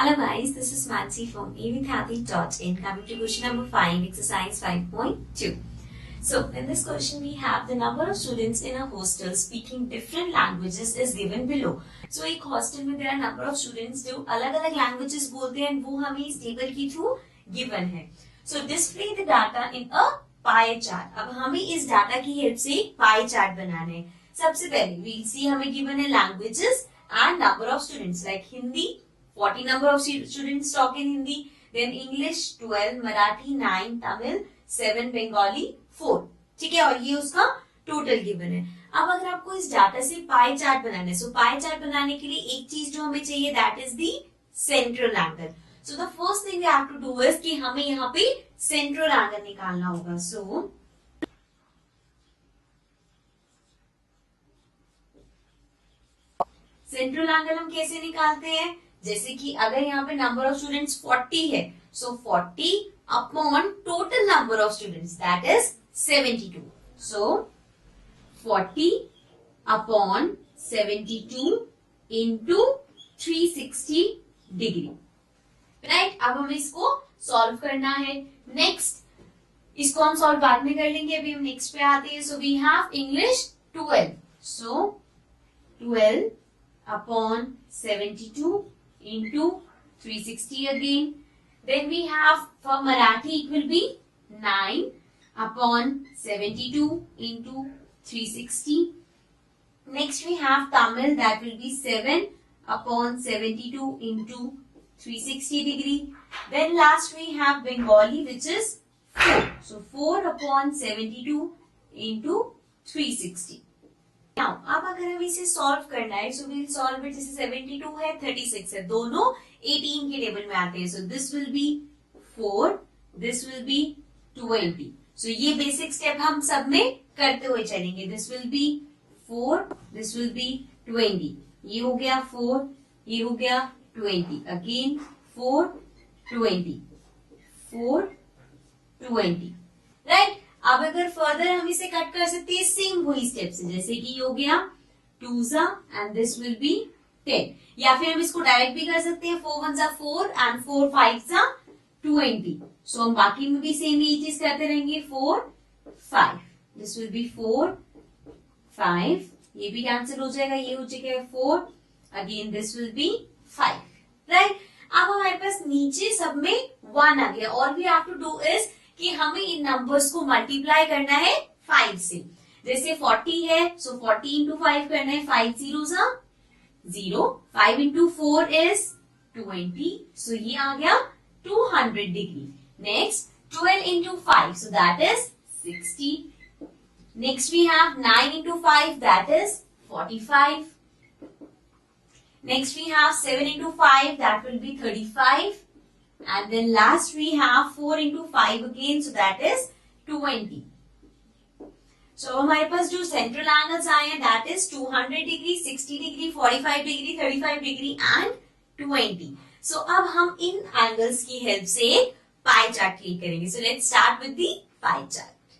Hello guys, this is Mansi from avthathi.in. Coming to question number 5, exercise 5.2. So in this question we have the number of students in a hostel speaking different languages is given below. So एक hostel में there are number of students जो अलग-अलग languages बोलते हैं वो हमें इस table के through given है. So display the data in a pie chart. अब हमें इस data की help से pie chart बनाना है. सबसे पहले we'll see हमें given है languages and number of students like Hindi 40 number of students talk in Hindi, then English 12, Marathi 9, Tamil 7, Bengali 4. ठीक है, और ये उसका टोटल गिवन है. अब अगर आपको इस डाटा से पाई चार्ट बनाना है, सो पाई चार्ट बनाने के लिए एक चीज जो हमें चाहिए that is the central angle. So the first thing we have to do is कि हमें यहाँ पे सेंट्रल एंगल निकालना होगा. सो सेंट्रल एंगल हम कैसे निकालते हैं? जैसे कि अगर यहाँ पे नंबर ऑफ स्टूडेंट्स 40 है, सो 40 upon total number of students that is 72. So 40 upon 72 into 360 degree. Right, अब हमें इसको सॉल्व करना है. नेक्स्ट इसको हम सॉल्व बाद में कर लेंगे, अभी हम नेक्स्ट पे आते हैं. So we have English 12. So 12 upon 72 into 360 again. Then we have for Marathi it will be 9 upon 72 into 360. Next we have Tamil, that will be 7 upon 72 into 360 degree. Then last we have Bengali which is 4. So 4 upon 72 into 360. Now, अब अगर हमें इसे solve करना है, so we'll solve it. जैसे 72 है 36 है, दोनों 18 के लेवल में आते हैं. So this will be 4, this will be 20. सो ये बेसिक स्टेप हम सब में करते हुए चलेंगे. This will be 4, this will be 20. ये हो गया 4, ये हो गया 20. अगेन 4, 20, 4, 20. राइट, अब अगर फर्दर हम इसे कट कर सकते हैं सेम वही स्टेप से, जैसे कि ये हो गया 2 एंड दिस विल बी 10. या फिर हम इसको डायरेक्ट भी कर सकते हैं 4 1 4 एंड 4 5 20. सो हम बाकी में भी सेम यही चीज करते रहेंगे. 4 5, दिस विल बी 4 5, ये भी कैंसिल हो जाएगा, ये हो जाएगा 4, again this will be 5. Right, अब हमारे पास नीचे सब में 1 आ गया. और we have to do is कि हमें इन नंबर्स को मल्टीप्लाई करना है 5 से. जैसे 40 है, सो 40 इंटू 5 करना है. 5 zeros 0, 5 इंटू 4 इज 20, सो ये आ गया 200 degree. Next 12 into 5, so that is 60. Next we have 9 into 5, that is 45. Next we have 7 into 5, that will be 35. And then last we have 4 into 5 again, so that is 20. So हमारे पास जो central angles आए हैं that is 200 degree, 60 degree, 45 degree, 35 degree and 20. So अब हम इन angles की help से pie chart create करेंगे. So let's start with the pie chart.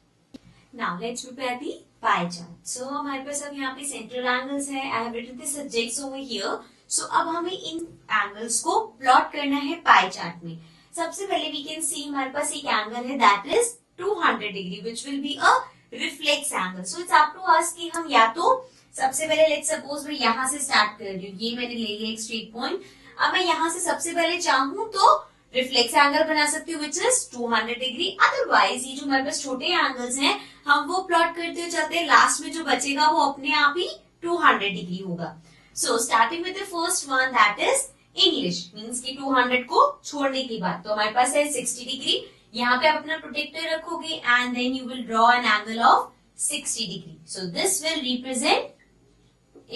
Now let's prepare the pie chart. So हमारे पास अब यहाँ पे सेंट्रल एंगल्स है. I have written the subjects over here. सो अब हमें इन एंगल्स को प्लॉट करना है पाई चार्ट में. सबसे पहले वी कैन सी हमारे पास एक एंगल है that is 200 degree which will be a reflex angle. So it's up to us कि हम या तो सबसे पहले लेट्स सपोज मैं यहाँ से स्टार्ट कर रही हूँ, ये मैंने ले लिया एक स्ट्रेट पॉइंट. अब मैं यहाँ से सबसे पहले चाहूँ तो रिफ्लेक्स एंगल बना सकती हूँ विच इज 200 डिग्री. अदरवाइज ये जो हमारे पास छोटे एंगल्स हैं हम वो प्लॉट करते हुए जाते हैं. लास्ट में जो बचेगा वो अपने आप ही 200 डिग्री होगा. So starting with the first one that is English means कि 200 को छोड़ने की बात, तो हमारे पास है 60 डिग्री. यहाँ पे आप अपना प्रोटेक्टर रखोगे and then you will draw an angle of 60 degree. So this will represent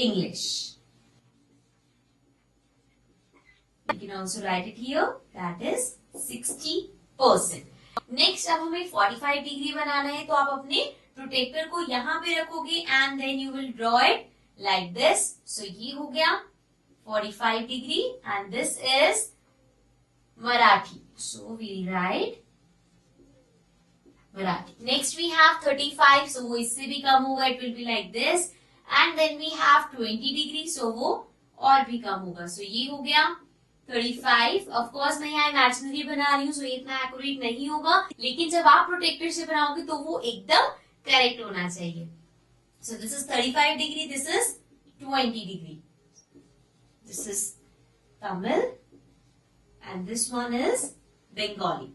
English. You can also write it here, that is 60%. Next अब हमें 45 डिग्री बनाना है, तो आप अपने प्रोटेक्टर को यहाँ पे रखोगे and then you will draw it like this. So ये हो गया 45 degree and this is Marathi. So we'll write Marathi. Next we have 35. So वो इससे भी कम होगा, it will be like this. And then we have 20 degree. So वो और भी कम होगा. So ये हो गया 35 ऑफ कोर्स मैं यहाँ इमेजिनरी बना रही हूँ, सो ये इतना एक्यूरेट नहीं होगा, लेकिन जब आप प्रोटेक्टर से बनाओगे तो वो एकदम करेक्ट होना चाहिए. So this is 35 degree, this is 20 degree. This is Tamil and this one is Bengali.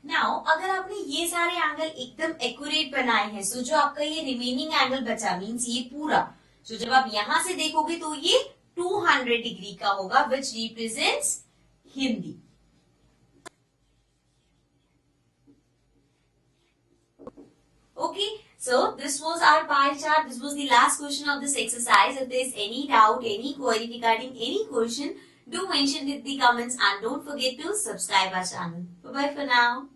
Now, अगर आपने ये सारे एंगल एकदम एक्यूरेट बनाए हैं, सो जो आपका ये रिमेनिंग एंगल बचा मीन्स ये पूरा, सो जब आप यहां से देखोगे तो ये 200 डिग्री का होगा, विच represents Hindi. Okay, so this was our pie chart. This was the last question of this exercise. If there is any doubt, any query regarding any question, do mention it in the comments and don't forget to subscribe our channel. Bye bye for now.